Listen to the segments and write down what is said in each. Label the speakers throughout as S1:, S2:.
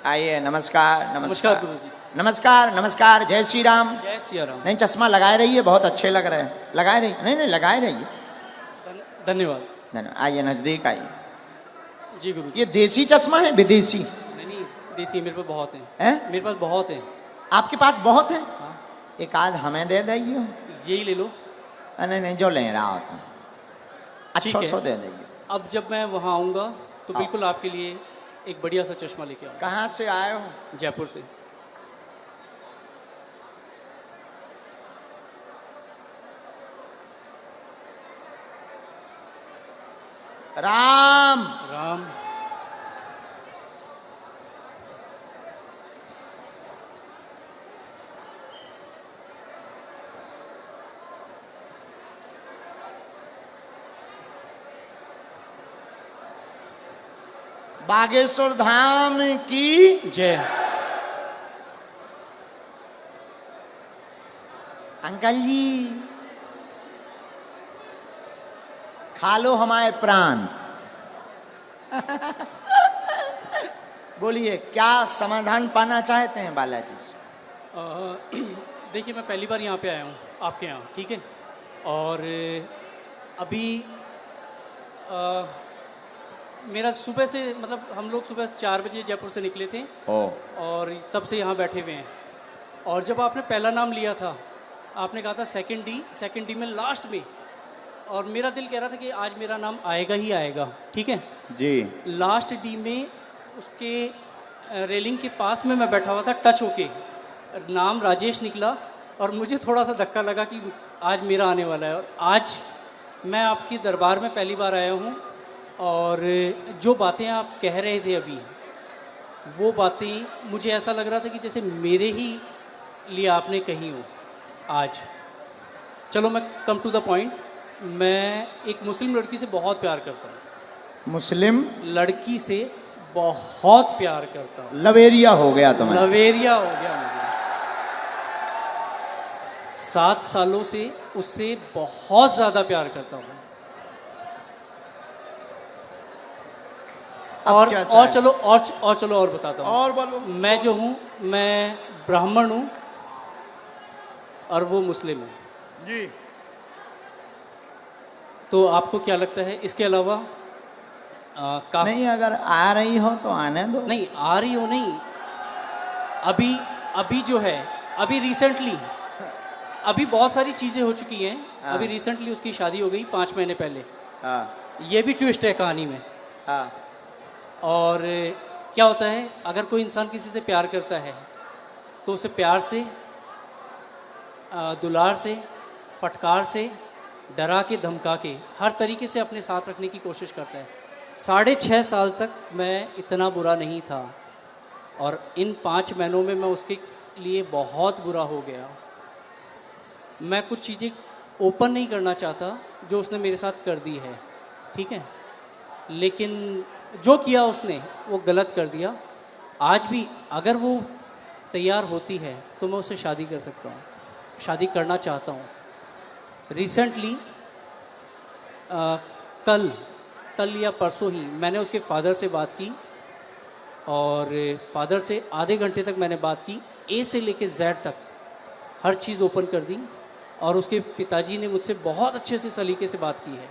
S1: आइए, नमस्कार
S2: नमस्कार
S1: नमस्कार
S2: गुरुजी।
S1: नमस्कार नमस्कार। जय श्री राम।
S2: जय सिया राम।
S1: नहीं, चश्मा लगाए रहिए, बहुत अच्छे लग रहे हैं। लगाए रहिए, नहीं नहीं लगाए रहिए।
S2: धन्यवाद।
S1: धन्यवाद। आइए, नजदीक आइए।
S2: जी गुरुजी।
S1: ये देसी चश्मा है विदेशी?
S2: नहीं नहीं, देसी मेरे पास बहुत हैं।
S1: हैं?
S2: मेरे पास बहुत हैं।
S1: आपके पास बहुत है?
S2: हाँ,
S1: एक आध हमें दे दीजिए।
S2: यही ले लो।
S1: नहीं नहीं, जो ले रहा होता है
S2: ठीक
S1: अच्छा
S2: है।
S1: सो दे दीजिए।
S2: अब जब मैं वहाँ आऊँगा तो
S1: आओ।
S2: बिल्कुल आपके लिए एक बढ़िया सा चश्मा लेके आऊँगा।
S1: कहाँ से आए हो?
S2: जयपुर से।
S1: राम
S2: राम।
S1: बागेश्वर धाम की
S2: जय।
S1: अंकल जी, खा लो हमारे प्राण। बोलिए, क्या समाधान पाना चाहते हैं बालाजी से?
S2: देखिए, मैं पहली बार यहाँ पे आया हूँ आपके यहाँ, ठीक है। और अभी मेरा सुबह से, मतलब हम लोग सुबह 4 बजे जयपुर से निकले थे और तब से यहाँ बैठे हुए हैं। और जब आपने पहला नाम लिया था, आपने कहा था सेकंड डी में लास्ट में, और मेरा दिल कह रहा था कि आज मेरा नाम आएगा ही आएगा, ठीक है
S1: जी।
S2: लास्ट डी में उसके रेलिंग के पास में मैं बैठा हुआ था, टच होके नाम राजेश निकला और मुझे थोड़ा सा धक्का लगा कि आज मेरा आने वाला है। और आज मैं आपके दरबार में पहली बार आया हूँ और जो बातें आप कह रहे थे अभी, वो बातें मुझे ऐसा लग रहा था कि जैसे मेरे ही लिए आपने कही हो आज। चलो मैं कम टू द पॉइंट। मैं एक मुस्लिम लड़की से बहुत प्यार करता हूँ।
S1: मुस्लिम
S2: लड़की से बहुत प्यार करता हूँ।
S1: लवेरिया हो गया तुम्हें?
S2: लवेरिया हो गया मुझे। 7 सालों से उससे बहुत ज्यादा प्यार करता हूँ। और चलो और बताता हूँ।
S1: और बोलो।
S2: मैं जो हूँ, मैं ब्राह्मण हूँ और वो मुस्लिम है
S1: जी।
S2: तो आपको क्या लगता है इसके अलावा
S1: नहीं, अगर आ रही हो तो आने दो।
S2: नहीं आ रही हो, नहीं अभी जो है, अभी रिसेंटली अभी बहुत सारी चीजें हो चुकी हैं।
S1: हाँ।
S2: अभी रिसेंटली उसकी शादी हो गई 5 महीने पहले।
S1: हाँ
S2: ये भी ट्विस्ट है कहानी में।
S1: हाँ।
S2: और क्या होता है, अगर कोई इंसान किसी से प्यार करता है तो उसे प्यार से, दुलार से, फटकार से, डरा के, धमका के, हर तरीके से अपने साथ रखने की कोशिश करता है। 6.5 साल तक मैं इतना बुरा नहीं था और इन 5 महीनों में मैं उसके लिए बहुत बुरा हो गया। मैं कुछ चीज़ें ओपन नहीं करना चाहता जो उसने मेरे साथ कर दी है, ठीक है, लेकिन जो किया उसने वो गलत कर दिया। आज भी अगर वो तैयार होती है तो मैं उससे शादी कर सकता हूँ, शादी करना चाहता हूँ। रिसेंटली कल या परसों ही मैंने उसके फादर से बात की और फादर से आधे घंटे तक मैंने बात की। ए से लेके जेड तक हर चीज़ ओपन कर दी और उसके पिताजी ने मुझसे बहुत अच्छे से सलीके से बात की है।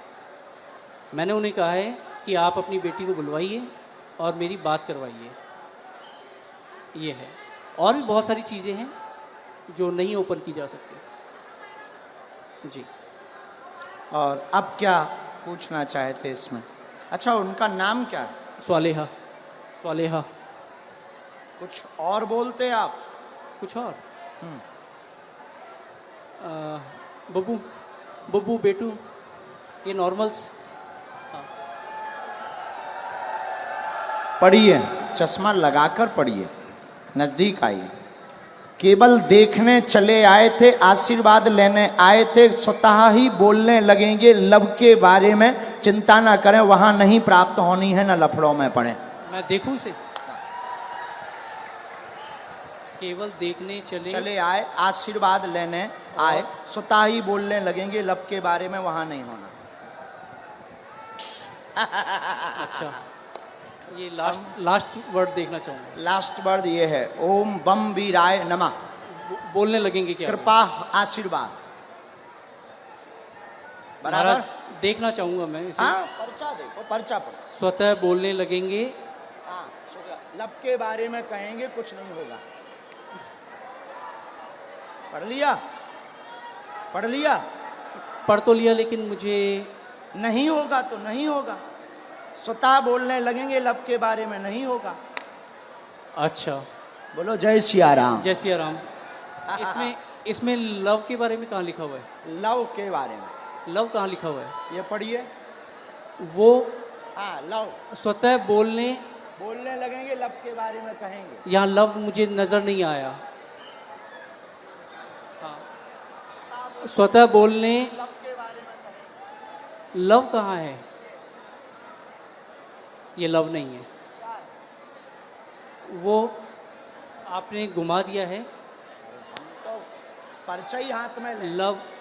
S2: मैंने उन्हें कहा है कि आप अपनी बेटी को बुलवाइए और मेरी बात करवाइए। ये है, और भी बहुत सारी चीज़ें हैं जो नहीं ओपन की जा सकती। जी।
S1: और अब क्या पूछना चाहते इसमें? अच्छा, उनका नाम क्या है?
S2: स्वालेहा। स्वालेहा।
S1: कुछ और बोलते आप?
S2: कुछ और? बब्बू, बब्बू, बेटू, ये नॉर्मल्स।
S1: पढ़िए, चश्मा लगाकर पढ़िए, नजदीक आइए। केवल देखने चले आए थे, आशीर्वाद लेने आए थे, स्वतः ही बोलने लगेंगे लव के बारे में। चिंता ना करें, वहां नहीं प्राप्त होनी है, न लफड़ों में पड़े।
S2: मैं देखूं इसे? केवल देखने
S1: चले आए, आशीर्वाद लेने आए, स्वतः ही बोलने लगेंगे लव के बारे में, वहां नहीं होना।
S2: अच्छा। ये लास्ट वर्ड देखना चाहूँगा।
S1: लास्ट वर्ड ये है, ओम बम वीराय नमः।
S2: बोलने लगेंगे क्या?
S1: कृपा आशीर्वाद। बराबर।
S2: महाराज देखना चाहूँगा मैं इसे।
S1: हाँ, पर्चा देखो, पर्चा पढ़ो।
S2: स्वतः बोलने लगेंगे।
S1: हाँ, लब के बारे में कहेंगे, कुछ नहीं होगा। पढ़ लिया? पढ़ लिया?
S2: पढ़ तो लिया, लेकिन मुझे
S1: नहीं होगा तो नहीं होगा। स्वतः बोलने लगेंगे, लब के बारे में नहीं होगा।
S2: अच्छा,
S1: बोलो जय सिया राम।
S2: जय सिया राम। इसमें लव के बारे में कहाँ लिखा हुआ है?
S1: लव के बारे में
S2: लव कहाँ लिखा हुआ है?
S1: ये पढ़िए।
S2: वो
S1: हाँ, लव।
S2: स्वतः
S1: बोलने लगेंगे, लब के बारे में कहेंगे।
S2: यहाँ लव मुझे नजर नहीं आया। हाँ, स्वतः बोलने,
S1: लब के बारे में कहेंगे।
S2: लव कहाँ है? ये लव नहीं है, वो आपने घुमा दिया है।
S1: तो पर्चा ही हाथ में ले।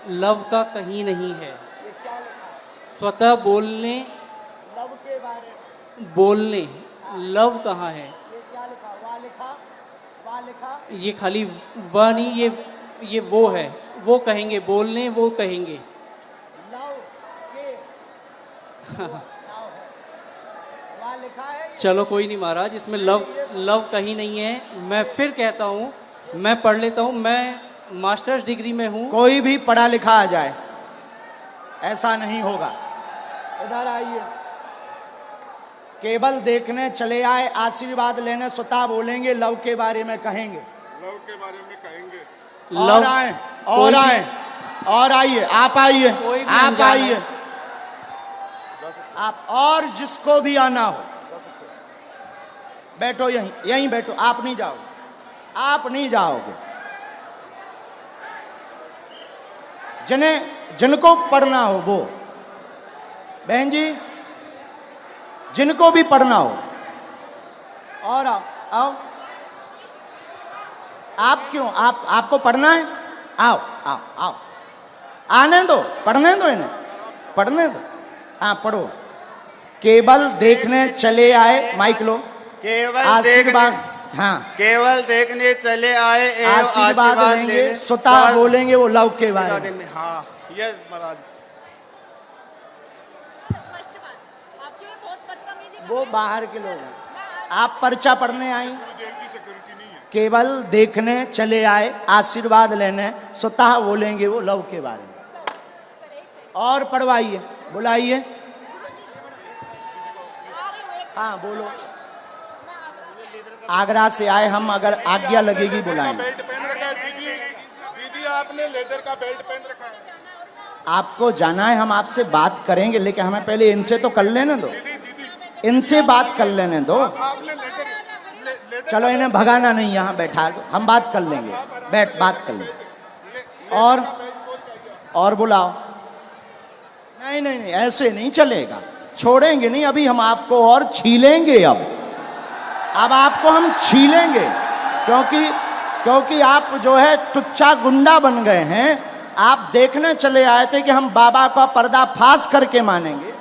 S2: लव का कहीं नहीं है।
S1: ये क्या लिखा है?
S2: स्वतः बोलने,
S1: लव के बारे में
S2: बोलने, लव कहाँ है?
S1: ये क्या लिखा? वाह लिखा, वाह लिखा।
S2: ये खाली वह नहीं, ये वो है। वो कहेंगे, बोलने वो कहेंगे।
S1: लव के लव है, वाह लिखा है।
S2: चलो कोई नहीं महाराज, इसमें लव कहीं नहीं है। मैं फिर कहता हूँ, मैं पढ़ लेता हूँ। मैं मास्टर्स डिग्री में हूँ।
S1: कोई भी पढ़ा लिखा आ जाए, ऐसा नहीं होगा। इधर आइए। केवल देखने चले आए, आशीर्वाद लेने स्वतः बोलेंगे, लव के बारे में कहेंगे।
S3: लव के बारे में कहेंगे।
S1: और आए, और आए, और आइए। आप आइए,
S2: कोई भी
S1: आप
S2: अनजान
S1: आइए।
S2: है।
S1: आप और जिसको भी आना हो बैठो, यहीं बैठो। आप नहीं जाओगे, आप नहीं जाओगे। जिनको पढ़ना हो वो, बहन जी, जिनको भी पढ़ना हो, और आओ आओ। आप क्यों, आपको पढ़ना है? आओ आओ आओ, आने दो, पढ़ने दो इन्हें, पढ़ने दो। हाँ, पढ़ो। केवल देखने चले आए, माइक लो।
S3: केवल
S1: आशीर्वाद, हाँ,
S3: केवल देखने चले आए एवं
S1: आशीर्वाद लेंगे, स्वतः बोलेंगे वो लव के बारे में।
S3: हाँ, यस महाराज।
S1: वो बाहर के लोग हैं, आप पर्चा पढ़ने आई।
S3: गुरुदेव की सिक्योरिटी नहीं है।
S1: केवल देखने चले आए, आशीर्वाद लेने, स्वतः बोलेंगे वो लव के बारे में। और पढ़वाइए, बुलाइए। हाँ, बोलो। आगरा से आए हम, अगर आज्ञा लगेगी बुलाएंगे।
S3: बेल्ट पहन रखा है दीदी, दीदी आपने लेदर का बेल्ट पहन रखा है।
S1: आपको जाना है, हम आपसे बात करेंगे, लेकिन हमें पहले इनसे तो कर लेने दो।
S3: दीदी दीदी
S1: इनसे बात कर लेने दो।
S3: आपने लेदर
S1: चलो, इन्हें भगाना नहीं, यहाँ बैठा दो, हम बात कर लेंगे। बैठ, बात कर लेंगे। और बुलाओ। नहीं नहीं नहीं, ऐसे नहीं चलेगा, छोड़ेंगे नहीं। अभी हम आपको और छीलेंगे। अब आपको हम छीलेंगे, क्योंकि आप जो है टुच्चा गुंडा बन गए हैं। आप देखने चले आए थे कि हम बाबा का पर्दाफाश करके मानेंगे,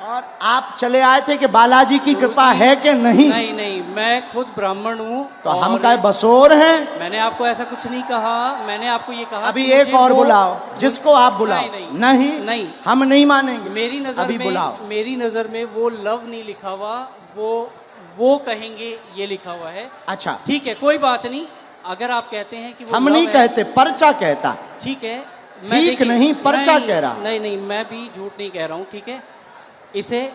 S1: और आप चले आए थे कि बालाजी की कृपा है कि नहीं।
S2: नहीं नहीं, मैं खुद ब्राह्मण हूँ।
S1: तो हम क्या बसोर हैं?
S2: मैंने आपको ऐसा कुछ नहीं कहा। मैंने आपको ये कहा
S1: अभी
S2: कि
S1: एक
S2: मुझे
S1: और
S2: वो-
S1: बुलाओ, जिसको आप बुलाओ।
S2: नहीं।
S1: हम नहीं मानेंगे।
S2: मेरी नजर
S1: अभी
S2: में,
S1: बुलाओ।
S2: मेरी नजर में वो लव नहीं लिखा हुआ, वो कहेंगे ये लिखा हुआ है।
S1: अच्छा,
S2: ठीक है, कोई बात नहीं। अगर आप कहते हैं कि वो
S1: हम
S2: love
S1: नहीं
S2: है,
S1: कहते, पर्चा कहता।
S2: ठीक है।
S1: ठीक नहीं, पर्चा कह रहा।
S2: नहीं, मैं भी झूठ नहीं कह रहा हूँ। ठीक है, इसे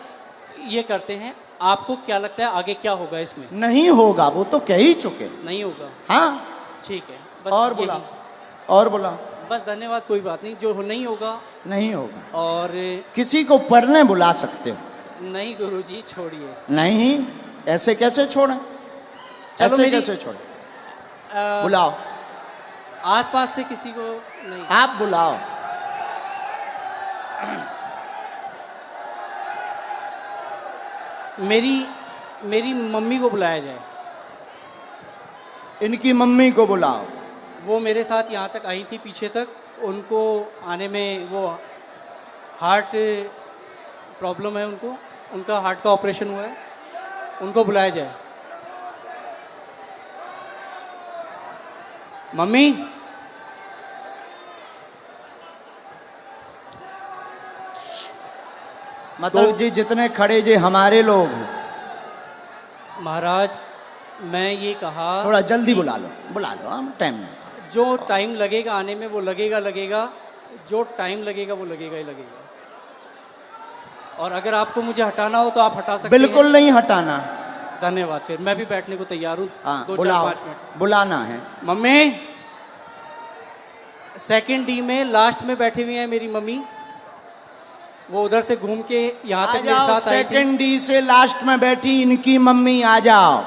S2: ये करते हैं। आपको क्या लगता है आगे क्या होगा इसमें?
S1: नहीं होगा, वो तो कह ही चुके।
S2: नहीं होगा।
S1: हाँ,
S2: ठीक है, बस
S1: और
S2: यही।
S1: बुलाओ, और बुलाओ।
S2: बस धन्यवाद, कोई बात नहीं। जो नहीं होगा।
S1: नहीं होगा।
S2: और
S1: किसी को पढ़ने बुला सकते हो?
S2: नहीं गुरुजी, छोड़िए।
S1: नहीं, ऐसे कैसे छोड़ें?
S2: चलो,
S1: ऐसे
S2: मेरी-
S1: कैसे छोड़ें? बुलाओ,
S2: आसपास से किसी को नहीं।
S1: आप बुलाओ।
S2: मेरी मम्मी को बुलाया जाए।
S1: इनकी मम्मी को बुलाओ।
S2: वो मेरे साथ यहाँ तक आई थी, पीछे तक। उनको आने में वो हार्ट प्रॉब्लम है, उनका हार्ट का ऑपरेशन हुआ है। उनको बुलाया जाए। मम्मी,
S1: मतलब जी जितने खड़े जी हमारे लोग हैं।
S2: महाराज मैं ये कहा
S1: थोड़ा जल्दी बुला लो हम टाइम में।
S2: जो टाइम लगेगा आने में वो लगेगा, जो टाइम लगेगा वो लगेगा ही लगेगा। और अगर आपको मुझे हटाना हो तो आप हटा सकते
S1: बिल्कुल नहीं हटाना।
S2: हैं। धन्यवाद। फिर मैं भी बैठने को तैयार हूँ।
S1: हाँ
S2: 2 4
S1: बुलाओ,
S2: 5 मिनट।
S1: बुलाना है।
S2: मम्मी, सेकंड डी में लास्ट में बैठी हुई है मेरी मम्मी। वो उधर से घूम के यहाँ
S1: आ
S2: तक मेरे
S1: जाओ,
S2: साथ आई थी।
S1: सेकंड डी से लास्ट में बैठी इनकी मम्मी, आ जाओ,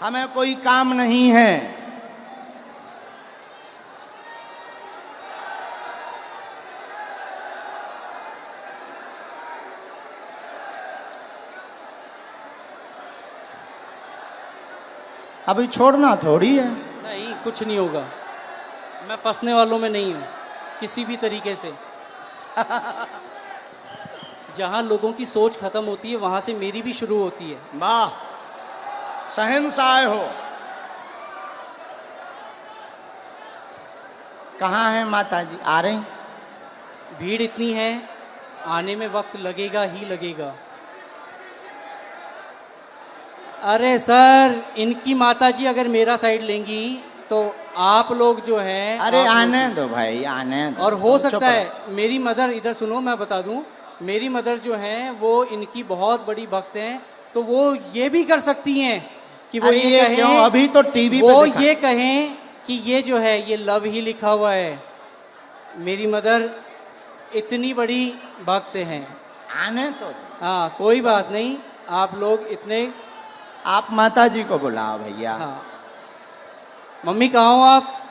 S1: हमें कोई काम नहीं है। अभी छोड़ना थोड़ी है।
S2: नहीं, कुछ नहीं होगा। मैं फंसने वालों में नहीं हूँ किसी भी तरीके से। जहाँ लोगों की सोच खत्म होती है वहां से मेरी भी शुरू होती है।
S1: वाह, शहंशाह हो। कहाँ है माता जी? आ रही?
S2: भीड़ इतनी है, आने में वक्त लगेगा ही लगेगा। अरे सर, इनकी माताजी अगर मेरा साइड लेंगी तो आप लोग जो हैं,
S1: अरे
S2: आप
S1: आने
S2: लोग-
S1: दो भाई, आने दो।
S2: और हो
S1: चुप
S2: सकता है
S1: रहो।
S2: मेरी मदर, इधर सुनो मैं बता दूं, मेरी मदर जो हैं वो इनकी बहुत बड़ी भक्त हैं, तो वो ये भी कर सकती हैं कि वो
S1: अरे
S2: ये
S1: ये
S2: कहें,
S1: क्यों? अभी तो टीवी पे
S2: वो
S1: दिखा।
S2: ये कहें कि ये जो है ये लव ही लिखा हुआ है। मेरी मदर इतनी बड़ी भक्त हैं।
S1: आने तो दो।
S2: हाँ कोई बात नहीं, आप लोग इतने।
S1: आप माता जी को बुलाओ भैया।
S2: हाँ मम्मी कहाँ हो आप?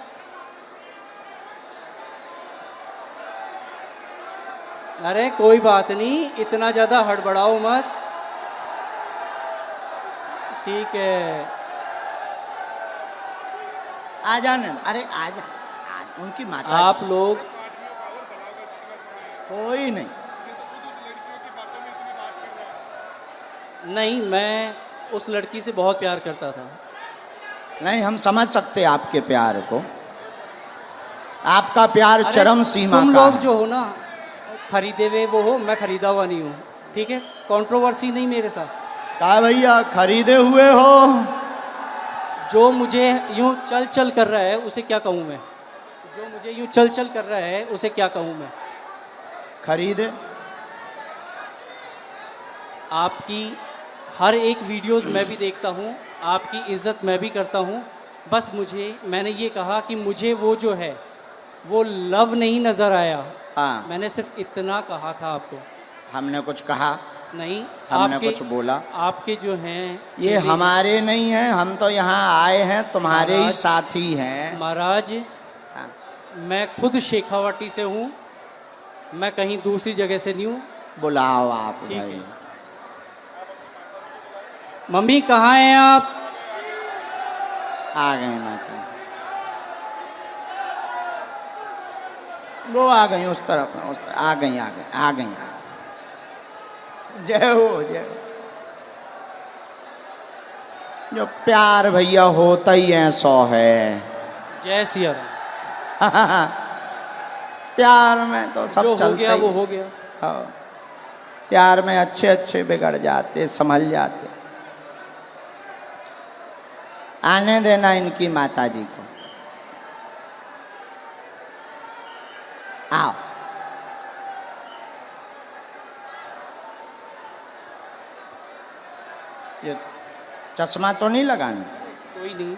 S2: अरे कोई बात नहीं, इतना ज्यादा हड़बड़ाओ मत। ठीक है,
S1: आ जाने दो। अरे उनकी माता
S2: आप लोग
S1: कोई नहीं।
S2: नहीं, मैं उस लड़की से बहुत प्यार करता था।
S1: नहीं, हम समझ सकते हैं आपके प्यार को। आपका प्यार
S2: अरे,
S1: चरम सीमा
S2: तुम
S1: का
S2: लोग
S1: है।
S2: जो हो ना, खरीदे हुए वो हो, मैं खरीदा हुआ नहीं हूँ। ठीक है, कंट्रोवर्सी नहीं मेरे साथ।
S1: कहा भैया खरीदे हुए हो?
S2: जो मुझे यूं चल चल कर रहा है उसे क्या कहूँ मैं? जो मुझे यूं चल चल कर रहा है उसे क्या कहूँ मैं?
S1: खरीदे।
S2: आपकी हर एक वीडियोस मैं भी देखता हूँ, आपकी इज्जत मैं भी करता हूँ। बस मैंने ये कहा कि मुझे वो जो है वो लव नहीं नज़र आया।
S1: हाँ,
S2: मैंने सिर्फ इतना कहा था आपको।
S1: हमने कुछ कहा
S2: नहीं,
S1: हमने
S2: आपके
S1: कुछ बोला?
S2: आपके जो हैं
S1: ये
S2: चेले-
S1: हमारे नहीं हैं, हम तो यहाँ आए हैं, तुम्हारे ही
S2: महाराज-
S1: साथी हैं।
S2: महाराज,
S1: हाँ,
S2: मैं खुद शेखावाटी से हूँ, मैं कहीं दूसरी जगह से नहीं हूँ।
S1: बुलाओ आप
S2: ठीक
S1: भाई।
S2: है। मम्मी कहाँ हैं आप?
S1: आ गए माता। वो आ गई उस तरफ, आ गई। जय हो, जय हो। जो प्यार भैया होता ही ऐसा है।
S2: जय सिया राम।
S1: प्यार में तो सब
S2: जो हो
S1: चलता
S2: गया
S1: ही
S2: वो
S1: है।
S2: हो गया।
S1: हाँ, प्यार में अच्छे अच्छे बिगड़ जाते, संभल जाते। आने देना इनकी माता जी को। आओ। ये चश्मा तो नहीं लगाना?
S2: कोई नहीं।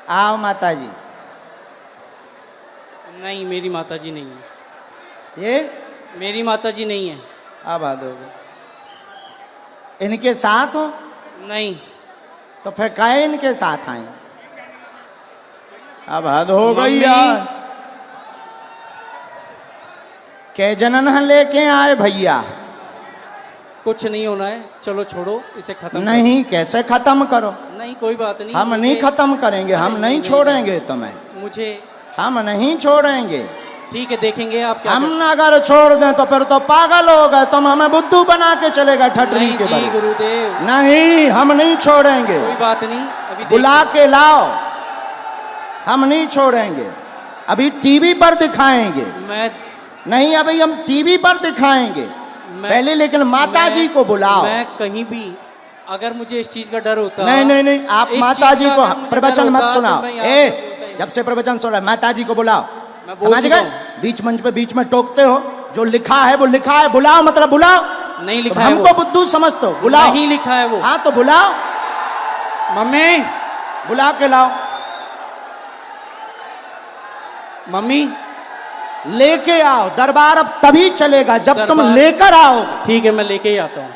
S1: आओ माता जी।
S2: नहीं, मेरी माताजी नहीं है।
S1: ये
S2: मेरी माताजी नहीं है।
S1: अब हद हो गई। इनके साथ हो
S2: नहीं,
S1: तो फिर काहे इनके साथ आए? अब हद हो गई
S2: मम्मी।
S1: यार। के जनन लेके आए भैया?
S2: कुछ नहीं होना है, चलो छोड़ो इसे खत्म
S1: नहीं, कैसे खत्म करो?
S2: करो। नहीं कोई बात नहीं।
S1: हम नहीं
S2: मुझे-
S1: खत्म करेंगे, हम नहीं
S2: नहीं,
S1: छोड़ेंगे तुम्हें।
S2: मुझे
S1: हम नहीं छोड़ेंगे।
S2: ठीक है, देखेंगे आप क्या
S1: हम अगर छोड़ दें तो फिर तो पागल हो गए, तुम हमें बुद्धू बना के चलेगा ठटरी
S2: नहीं
S1: के
S2: जी
S1: बल।
S2: गुरुदेव,
S1: नहीं, हम नहीं छोड़ेंगे,
S2: कोई बात नहीं, अभी
S1: बुला के लाओ, हम नहीं छोड़ेंगे। अभी टीवी पर दिखाएंगे,
S2: मैं
S1: नहीं अभी हम टीवी पर दिखाएंगे पहले, लेकिन माता जी को बुलाओ।
S2: मैं कहीं भी अगर मुझे इस चीज का डर होता,
S1: नहीं नहीं नहीं, आप
S2: इस
S1: माता
S2: चीज
S1: जी
S2: का
S1: को
S2: अगर मुझे
S1: प्रवचन
S2: डर
S1: मत
S2: होता,
S1: सुनाओ।
S2: तो मैं यहाँ
S1: ए,
S2: पे बोलता ही नहीं।
S1: जब से प्रवचन सुन रहा है, माता जी को बुलाओ।
S2: मैं बोल
S1: समझ
S2: चुका
S1: गए?
S2: हूँ।
S1: बीच मंच पे बीच में टोकते हो, जो लिखा है वो लिखा है, बुलाओ मतलब बुलाओ।
S2: नहीं
S1: तो
S2: लिखा है
S1: हमको
S2: वो,
S1: बुद्धू समझते हो, बुलाओ।
S2: नहीं लिखा है वो।
S1: हाँ तो बुलाओ,
S2: मम्मी,
S1: बुला के लाओ,
S2: मम्मी,
S1: लेके आओ। दरबार अब तभी चलेगा जब तुम
S2: दरबार-
S1: लेकर आओ।
S2: ठीक है, मैं लेके ही आता हूँ।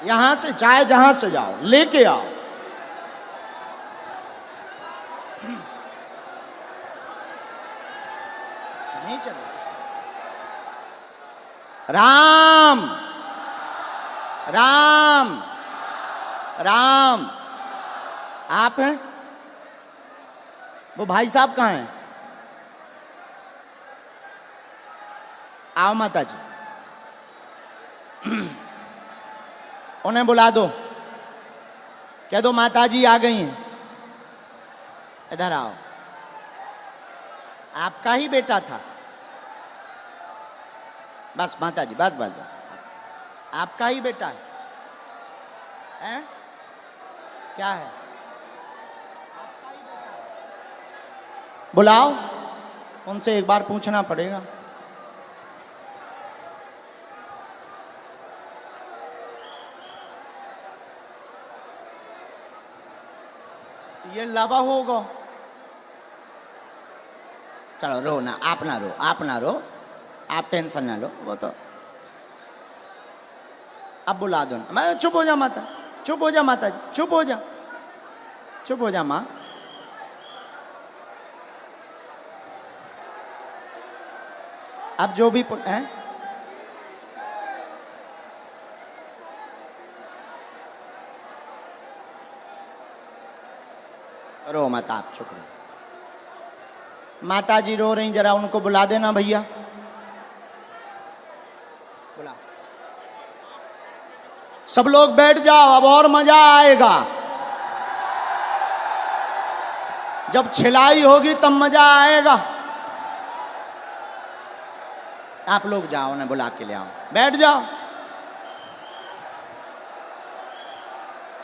S1: यहां से चाहे जहां से जाओ, लेके आओ। नहीं चले। राम राम राम, आप हैं? वो भाई साहब कहाँ हैं? आओ माता जी, उन्हें बुला दो, कह दो माता जी आ गई हैं, इधर आओ। आपका ही बेटा था, बस माता जी, बस बस बस, आपका ही बेटा है, हैं? क्या है? आपका ही बेटा है। बुलाओ, उनसे एक बार पूछना पड़ेगा। ये लावा होगा। चलो रो ना, आप ना रो, आप ना रो, आप टेंशन ना लो, वो तो अब बुला दो ना। मैं चुप हो जा माता, चुप हो जा माता जी, चुप हो जा, चुप हो जा माँ। अब जो भी हैं, रो मत, आप चुप रहो। माता जी रो रही, जरा उनको बुला देना भैया, बुला। सब लोग बैठ जाओ, अब और मजा आएगा। जब छिलाई होगी तब मजा आएगा। आप लोग जाओ, उन्हें बुला के ले आओ, बैठ जाओ।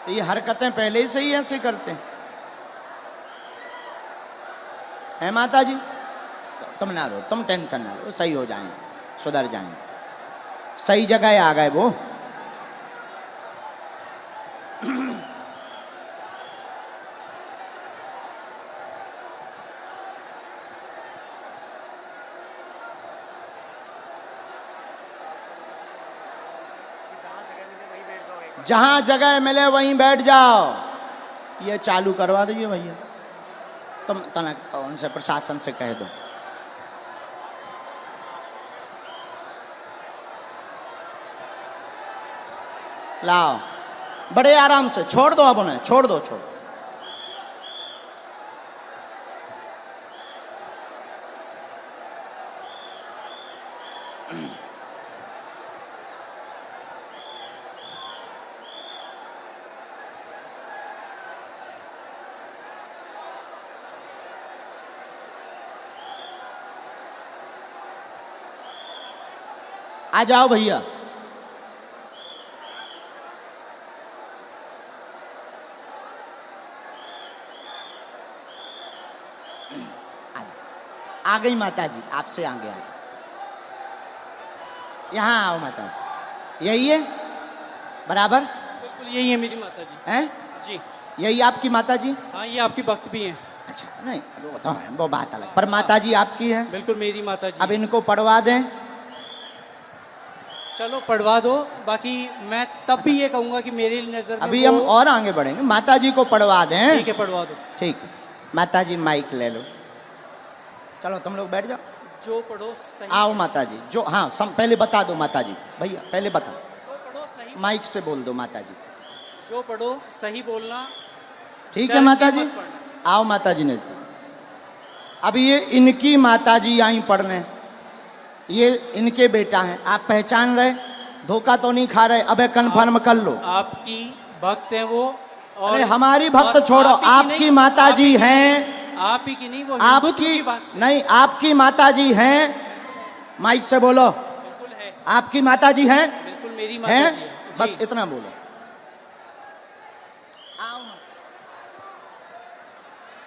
S1: ये हरकतें पहले से ही ऐसे करते हैं, है माता जी? तो तुम ना रो, तुम टेंशन ना लो, सही हो जाएंगे, सुधर जाएंगे, सही जगह आ गए वो। जहां जगह मिले वहीं बैठ जाओ। ये चालू करवा दो ये भैया, तुम तनक उनसे प्रशासन से कह दो। लाओ, बड़े आराम से छोड़ दो, अब उन्हें छोड़ दो, छोड़। आ जाओ भैया, आ जाओ। आ गई माता जी, आपसे आगे आ गई। यहाँ आओ माता जी, यही है बराबर?
S2: बिल्कुल यही है मेरी माता जी।
S1: हैं?
S2: जी
S1: यही आपकी माता जी?
S2: हाँ, ये आपकी भक्त भी हैं।
S1: अच्छा, नहीं वो तो है, वो बात अलग, पर माता जी आपकी है।
S2: बिल्कुल मेरी माता जी।
S1: अब इनको पढ़वा दें।
S2: चलो पढ़वा दो, बाकी मैं तब भी ये कहूंगा कि मेरी नजर में
S1: अभी हम
S2: वो-
S1: और आगे बढ़ेंगे, माता जी को पढ़वा दें।
S2: ठीक है, पढ़वा दो।
S1: ठीक है, माता जी माइक ले लो, चलो तुम लोग बैठ जाओ।
S2: जो पढ़ो सही,
S1: आओ माता जी, जो हाँ पहले बता दो माता जी, भैया पहले बता,
S2: जो पढ़ो सही,
S1: माइक से बोल दो माता जी।
S2: जो पढ़ो सही बोलना।
S1: ठीक
S2: डर
S1: है
S2: के
S1: माता जी,
S2: मत पढ़ना।
S1: आओ माता जी नजदीक। अब ये इनकी माता जी आई पढ़ने, ये इनके बेटा हैं, आप पहचान रहे, धोखा तो नहीं खा रहे? अबे कन्फर्म कर लो।
S2: आपकी भक्त हैं वो, और
S1: अरे हमारी भक्त
S2: और
S1: छोड़ो,
S2: आप ही की
S1: आपकी
S2: नहीं,
S1: माता
S2: आप ही
S1: जी
S2: की
S1: हैं,
S2: नहीं, आप ही की नहीं, वो हिंदुत्व
S1: आपकी
S2: की बात
S1: नहीं, आपकी माता जी हैं, माइक से बोलो,
S2: बिल्कुल है,
S1: आपकी माता जी हैं,
S2: बिल्कुल मेरी माता
S1: हैं?
S2: जी है।
S1: बस
S2: जी।
S1: इतना बोलो।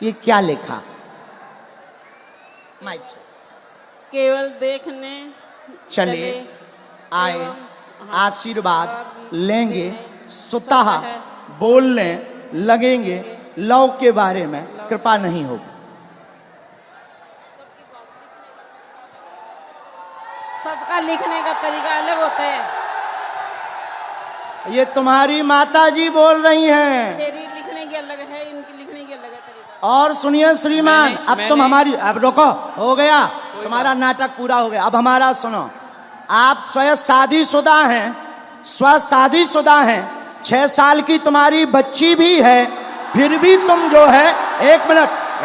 S1: ये क्या लिखा? माइक से
S4: केवल देखने
S1: चले आए,
S4: एवं
S1: आशीर्वाद लेंगे, स्वतः बोलने लगेंगे, लव के बारे में कृपा नहीं होगी।
S4: सबका लिखने का तरीका अलग होता है।
S1: ये तुम्हारी माता जी बोल रही हैं।
S4: तेरी लिखने की अलग है, इनकी लिखने की अलग है तरीका।
S1: और सुनिए श्रीमान, अब तुम
S2: मैंने-
S1: हमारी, अब रुको, हो गया तुम्हारा नाटक पूरा हो गया, अब हमारा सुनो। आप स्वयं शादीशुदा हैं, स्व शादीशुदा हैं, 6 साल की तुम्हारी बच्ची भी है, फिर भी तुम जो है,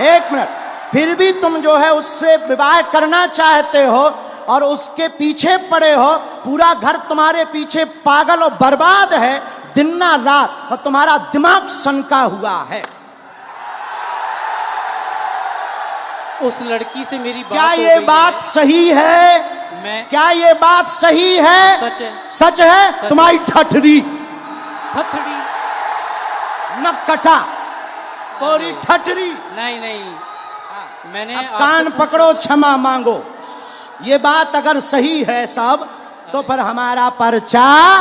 S1: एक मिनट, फिर भी तुम जो है उससे विवाह करना चाहते हो और उसके पीछे पड़े हो। पूरा घर तुम्हारे पीछे पागल और बर्बाद है दिन ना रात, और तुम्हारा दिमाग सनका हुआ है।
S2: उस लड़की से मेरी बात
S1: क्या
S2: हो
S1: ये
S2: गई
S1: बात
S2: है।
S1: सही है?
S2: मैं
S1: क्या ये बात सही है?
S2: सच है।
S1: सच है?
S2: सच
S1: तुम्हारी ठठरी
S2: थथड़ी
S1: न कटा, तोरी ठठरी।
S2: नहीं नहीं, मैंने
S1: अब
S2: आपसे
S1: कान
S2: पूछा-
S1: पकड़ो, क्षमा मांगो। ये बात अगर सही है सब, तो फिर हमारा पर्चा।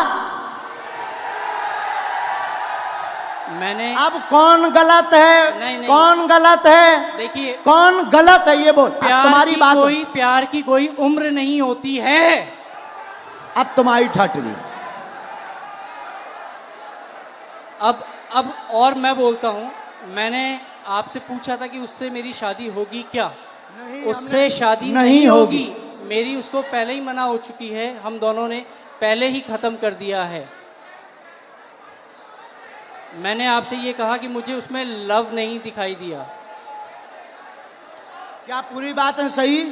S2: मैंने
S1: अब कौन गलत है?
S2: नहीं, नहीं।
S1: कौन गलत है?
S2: देखिए,
S1: कौन गलत है ये बोल। अब तुम्हारी बात,
S2: प्यार की कोई उम्र नहीं होती है।
S1: अब तुम्हारी ठठरी।
S2: अब और मैं बोलता हूं, मैंने आपसे पूछा था कि उससे मेरी शादी होगी क्या? उससे शादी नहीं होगी। मेरी उसको पहले ही मना हो चुकी है, हम दोनों ने पहले ही खत्म कर दिया है। मैंने आपसे ये कहा कि मुझे उसमें लव नहीं दिखाई दिया।
S1: क्या पूरी बातें सही?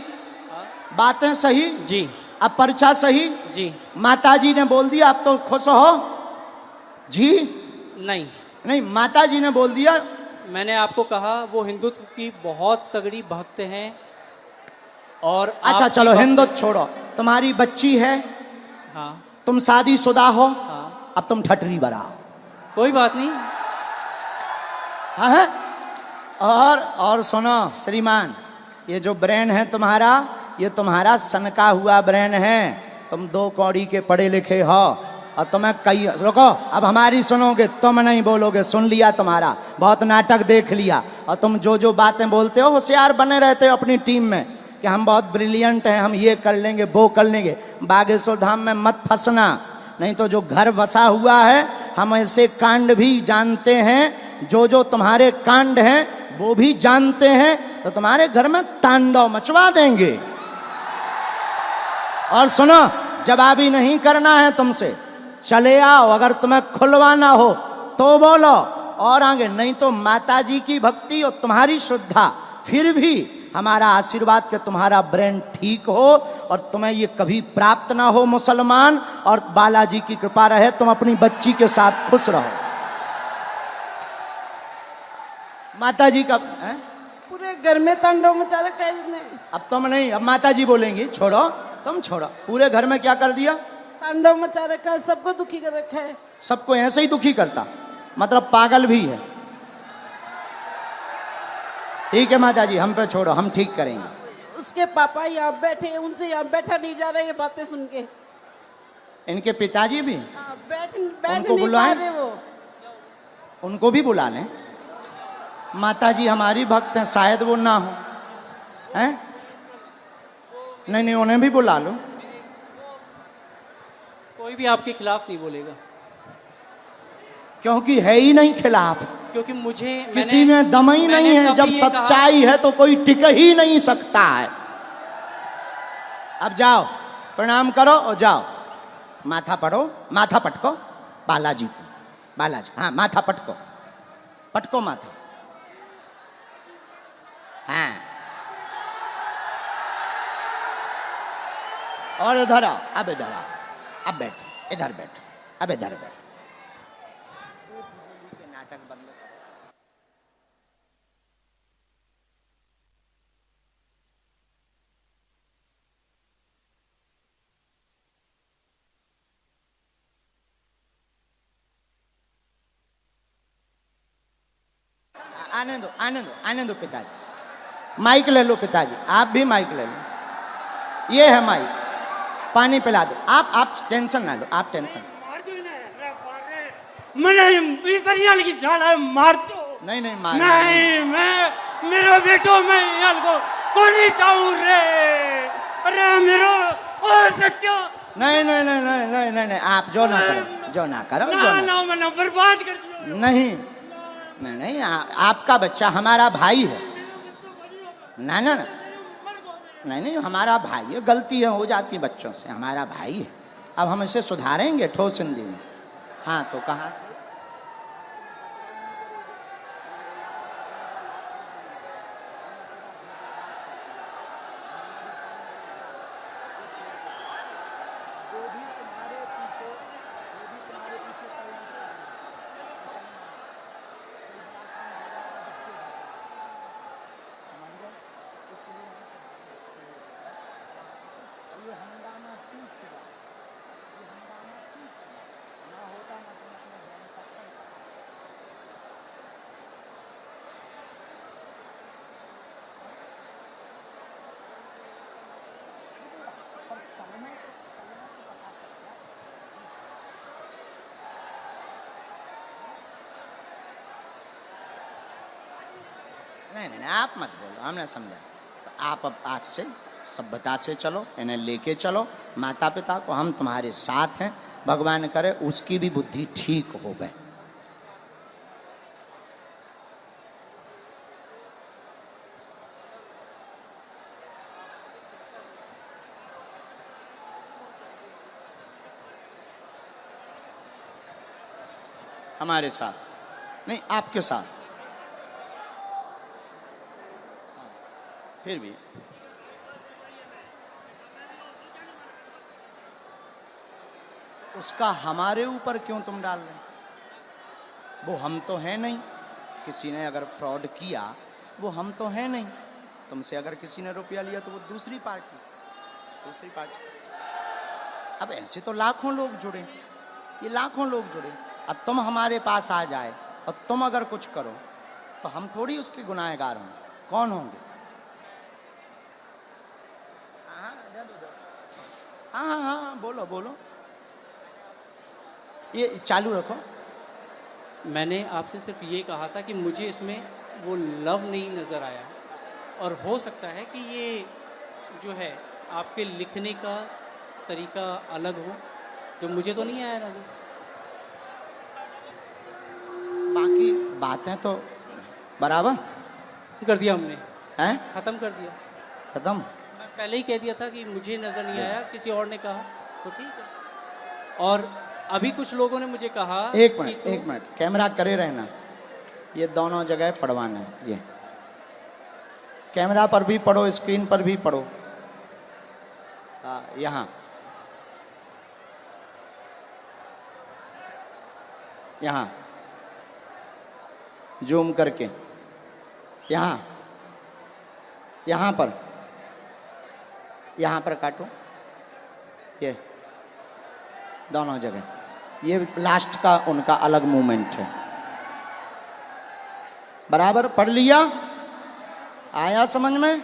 S1: बातें सही?
S2: जी
S1: अब पर्चा सही?
S2: जी।
S1: माता जी ने बोल दिया, अब तो खुश हो जी?
S2: नहीं,
S1: नहीं, माता जी ने बोल दिया।
S2: मैंने आपको कहा वो हिंदुत्व की बहुत तगड़ी भक्त हैं। और
S1: अच्छा
S2: आपकी
S1: चलो
S2: भक्त-
S1: हिंदुत्व छोड़ो, तुम्हारी बच्ची है,
S2: हाँ
S1: तुम शादीशुदा हो,
S2: हाँ,
S1: अब तुम ठठरी बराओ।
S2: कोई बात नहीं।
S1: हाँ? और सुनो श्रीमान, ये जो ब्रेन है तुम्हारा, ये तुम्हारा सनका हुआ ब्रेन है। तुम 2 कौड़ी के पढ़े लिखे हो, और तुम्हें कई, रुको, अब हमारी सुनोगे, तुम नहीं बोलोगे, सुन लिया तुम्हारा, बहुत नाटक देख लिया, और तुम जो जो बातें बोलते हो होशियार बने रहते हो अपनी टीम में कि हम बहुत ब्रिलियंट हैं, हम ये कर लेंगे वो कर लेंगे। बागेश्वर धाम में मत फंसना, नहीं तो जो घर बसा हुआ है, हम ऐसे कांड भी जानते हैं, जो जो तुम्हारे कांड हैं वो भी जानते हैं, तो तुम्हारे घर में तांडव मचवा देंगे। और सुनो, जवाबी नहीं करना है तुमसे, चले आओ, अगर तुम्हें खुलवाना हो तो बोलो, और आगे नहीं तो माता जी की भक्ति और तुम्हारी श्रद्धा, फिर भी हमारा आशीर्वाद कि तुम्हारा ब्रेन ठीक हो और तुम्हें ये कभी प्राप्त ना हो मुसलमान, और बालाजी की कृपा रहे, तुम अपनी बच्ची के साथ खुश रहो। माता जी का है?
S4: पूरे घर में तांडव मचा रखा है इसने।
S1: अब तुम नहीं, अब माता जी बोलेंगी, छोड़ो, तुम छोड़ो। पूरे घर में क्या कर दिया?
S4: तांडव मचा रखा है, सबको दुखी कर रखा है।
S1: सबको ऐसे ही दुखी करता, मतलब पागल भी है। ठीक है माता जी, हम पे छोड़ो, हम ठीक करेंगे।
S4: उसके पापा यहाँ बैठे हैं, उनसे यहाँ बैठा नहीं जा रहा है ये बातें सुन के।
S1: इनके पिताजी भी,
S4: हाँ, बैठ
S1: उनको
S4: नहीं पा
S1: बुलाएं?
S4: रहे वो।
S1: उनको भी बुला लें। माता जी हमारी भक्त हैं, शायद वो ना हो, हैं? नहीं नहीं, उन्हें भी बुला लो।
S2: कोई भी आपके खिलाफ नहीं बोलेगा,
S1: क्योंकि है ही नहीं खिलाफ,
S2: क्योंकि मुझे
S1: किसी में दम ही नहीं है। जब सच्चाई है तो कोई टिक ही नहीं सकता है। अब जाओ, प्रणाम करो और जाओ, माथा पढ़ो, माथा पटको बालाजी को, बालाजी, हाँ माथा पटको, पटको माथा। हाँ, और इधर आओ, अब इधर आओ, अब बैठो, इधर बैठो, अब इधर बैठो। नाटक बंद करो। आने दो, आने दो, आने दो पिताजी। माइक ले लो पिताजी, आप भी माइक ले लो। ये है माइक, पानी पिला दो। आप टेंशन ना लो, आप टेंशन।
S5: मार दो।
S1: नहीं नहीं मार
S5: नहीं, मैं मेरा बेटो मैं यार को कोनी चाहूं रे। अरे मेरो ओ सत्य।
S1: नहीं नहीं नहीं नहीं नहीं नहीं नहीं, आप जो ना करो, जो ना करो, जो
S5: ना
S1: ना।
S5: ना मैंने बर्बाद कर दिया।
S1: नहीं नहीं नहीं, आपका बच्चा हमारा भाई है। ना ना ना, नहीं नहीं, हमारा भाई है। गलती है, हो जाती है बच्चों से, हमारा भाई है। अब हम इसे सुधारेंगे ठोस हिंदी में। हाँ, तो कहाँ नहीं नहीं, आप मत बोलो, हमने समझा। आप अब आज से सभ्यता से चलो, इन्हें लेके चलो। माता पिता को, हम तुम्हारे साथ हैं। भगवान करे उसकी भी बुद्धि ठीक हो गए। हमारे साथ नहीं, आपके साथ। फिर भी उसका हमारे ऊपर क्यों तुम डाल रहे? वो हम तो हैं नहीं। किसी ने अगर फ्रॉड किया, वो हम तो हैं नहीं। तुमसे अगर किसी ने रुपया लिया तो वो दूसरी पार्टी। अब ऐसे तो लाखों लोग जुड़े, ये लाखों लोग जुड़े। अब तुम हमारे पास आ जाए और तुम अगर कुछ करो तो हम थोड़ी उसके गुनाहगार होंगे। कौन होंगे? हाँ हाँ हाँ, बोलो बोलो, ये चालू रखो।
S2: मैंने आपसे सिर्फ ये कहा था कि मुझे इसमें वो लव नहीं नज़र आया, और हो सकता है कि ये जो है आपके लिखने का तरीका अलग हो, जो मुझे तो नहीं आया नज़र।
S1: बाकी बातें तो बराबर
S2: कर दिया हमने,
S1: हैं,
S2: ख़त्म कर दिया।
S1: खत्म।
S2: मैं पहले ही कह दिया था कि मुझे नज़र नहीं आया, किसी और ने कहा तो ठीक है। और अभी कुछ लोगों ने मुझे कहा
S1: एक मिनट, कैमरा करे रहना। ये दोनों जगह पढ़वाना है। ये कैमरा पर भी पढ़ो, स्क्रीन पर भी पढ़ो। यहाँ यहाँ जूम करके, यहाँ पर काटो। ये दोनों जगह, ये लास्ट का उनका अलग मूवमेंट है। बराबर पढ़ लिया? आया समझ में?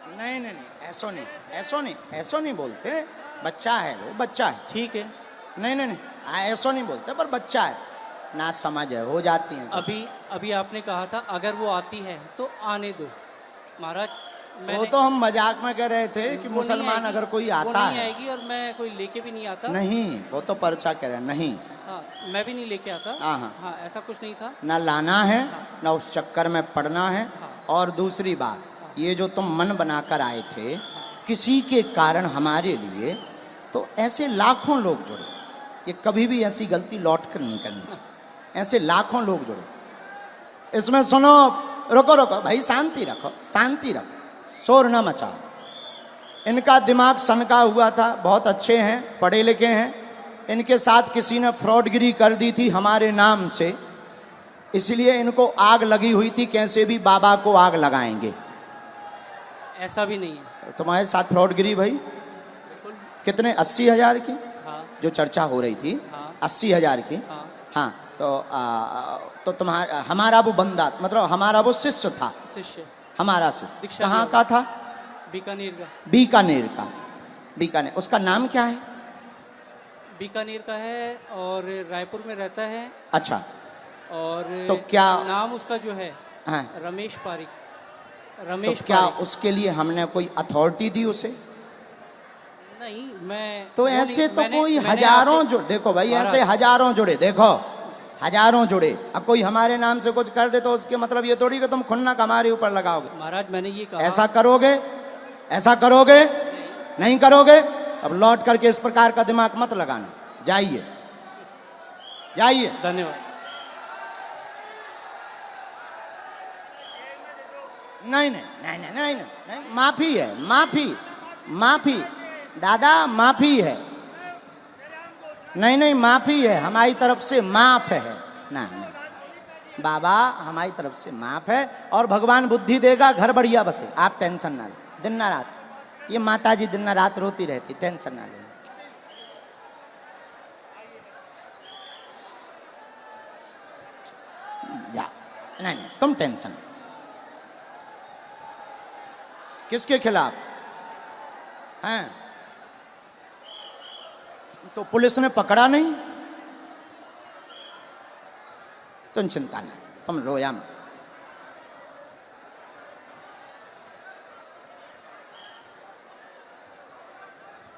S1: नहीं नहीं नहीं, ऐसो नहीं बोलते। बच्चा है वो, बच्चा है।
S2: ठीक है,
S1: नहीं नहीं नहीं, ऐसो नहीं बोलते, पर बच्चा है ना, समझ है, हो जाती है।
S2: अभी आपने कहा था अगर वो आती है तो आने दो महाराज।
S1: वो तो हम मजाक में कह रहे थे कि
S2: वो
S1: मुसलमान
S2: नहीं
S1: अगर कोई
S2: वो
S1: आता
S2: नहीं
S1: है।
S2: आएगी, और मैं कोई लेके भी नहीं आता।
S1: नहीं, वो तो पर्चा कह रहे हैं। नहीं,
S2: हाँ, मैं भी नहीं लेके आता।
S1: हाँ।
S2: हाँ, ऐसा कुछ नहीं था।
S1: ना लाना है, ना उस चक्कर में पड़ना है।
S2: हाँ।
S1: और दूसरी बात, ये जो तुम मन बनाकर आए थे किसी के कारण हमारे लिए, तो ऐसे लाखों लोग जुड़े। ये कभी भी ऐसी गलती लौट कर नहीं करनी चाहिए। ऐसे लाखों लोग जुड़े। इसमें सुनो, रुको रुको भाई, शांति रखो, शांति रखो, शोर न मचाओ। इनका दिमाग सनका हुआ था, बहुत अच्छे हैं, पढ़े लिखे हैं। इनके साथ किसी ने फ्रॉडगिरी कर दी थी हमारे नाम से, इसलिए इनको आग लगी हुई थी, कैसे भी बाबा को आग लगाएंगे।
S2: ऐसा भी नहीं है।
S1: तुम्हारे साथ फ्रॉडगिरी भाई कितने? 80,000 की
S2: हाँ
S1: जो चर्चा हो रही थी,
S2: हाँ
S1: 80,000 की।
S2: हाँ
S1: हाँ तो तुम्हारा, हमारा वो बंदा, मतलब हमारा वो शिष्य था,
S2: शिष्य
S1: हमारा शिष्य
S2: दीक्षा
S1: कहाँ
S2: लिया।
S1: का था?
S2: बीकानेर का।
S1: बीकानेर का। बीकानेर, उसका नाम क्या है?
S2: बीकानेर का है और रायपुर में रहता है।
S1: अच्छा,
S2: और
S1: तो क्या
S2: नाम उसका जो है
S1: हाँ,
S2: रमेश पारिक।
S1: तो
S2: रमेश
S1: क्या
S2: पारिक।
S1: उसके लिए हमने कोई अथॉरिटी दी उसे?
S2: नहीं, मैं
S1: तो
S2: वो
S1: ऐसे
S2: नहीं-
S1: तो
S2: मैंने-
S1: कोई
S2: मैंने
S1: हजारों
S2: आपसे-
S1: जुड़े, देखो भाई
S2: महाराज,
S1: ऐसे हजारों जुड़े, देखो हजारों जुड़े। अब कोई हमारे नाम से कुछ कर दे तो उसके मतलब ये थोड़ी कि तुम खुन्नक हमारे ऊपर लगाओगे।
S2: महाराज मैंने ये कहा।
S1: ऐसा करोगे? ऐसा करोगे? नहीं करोगे? अब लौट करके इस प्रकार का दिमाग मत लगाना। जाइए, जाइए।
S2: धन्यवाद।
S1: नहीं नहीं नहीं नहीं नहीं नहीं, नहीं। माफी है, माफी, माफी दादा, माफी है। नहीं नहीं, माफी है हमारी तरफ से, माफ है ना, नहीं बाबा, हमारी तरफ से माफ है। और भगवान बुद्धि देगा, घर बढ़िया बसे, आप टेंशन ना ले। दिन ना रात ये माता जी दिन ना रात रोती रहती, टेंशन ना ले। जा, नहीं नहीं, तुम टेंशन। किसके खिलाफ हैं? तो पुलिस ने पकड़ा नहीं, तुम चिंता नहीं, तुम रोया मत।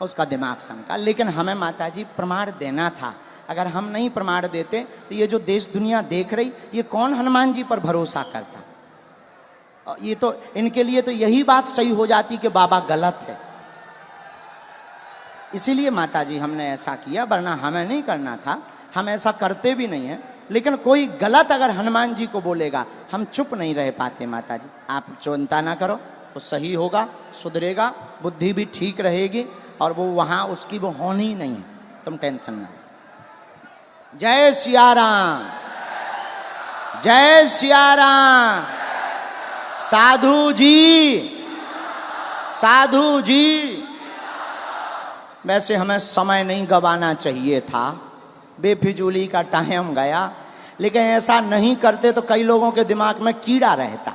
S1: उसका दिमाग सनका, लेकिन हमें माताजी प्रमाण देना था। अगर हम नहीं प्रमाण देते तो ये जो देश दुनिया देख रही, ये कौन हनुमान जी पर भरोसा करता? ये तो इनके लिए तो यही बात सही हो जाती कि बाबा गलत है। इसीलिए माताजी हमने ऐसा किया, वरना हमें नहीं करना था, हम ऐसा करते भी नहीं हैं। लेकिन कोई गलत अगर हनुमान जी को बोलेगा, हम चुप नहीं रह पाते। माताजी आप चिंता ना करो, वो सही होगा, सुधरेगा, बुद्धि भी ठीक रहेगी, और वो वहाँ उसकी वो होनी ही नहीं है, तुम टेंशन ना। जय सिया राम, जय सिया राम। साधु जी, साधु जी। वैसे हमें समय नहीं गवाना चाहिए था, बेफिजूली का टाइम गया, लेकिन ऐसा नहीं करते तो कई लोगों के दिमाग में कीड़ा रहता।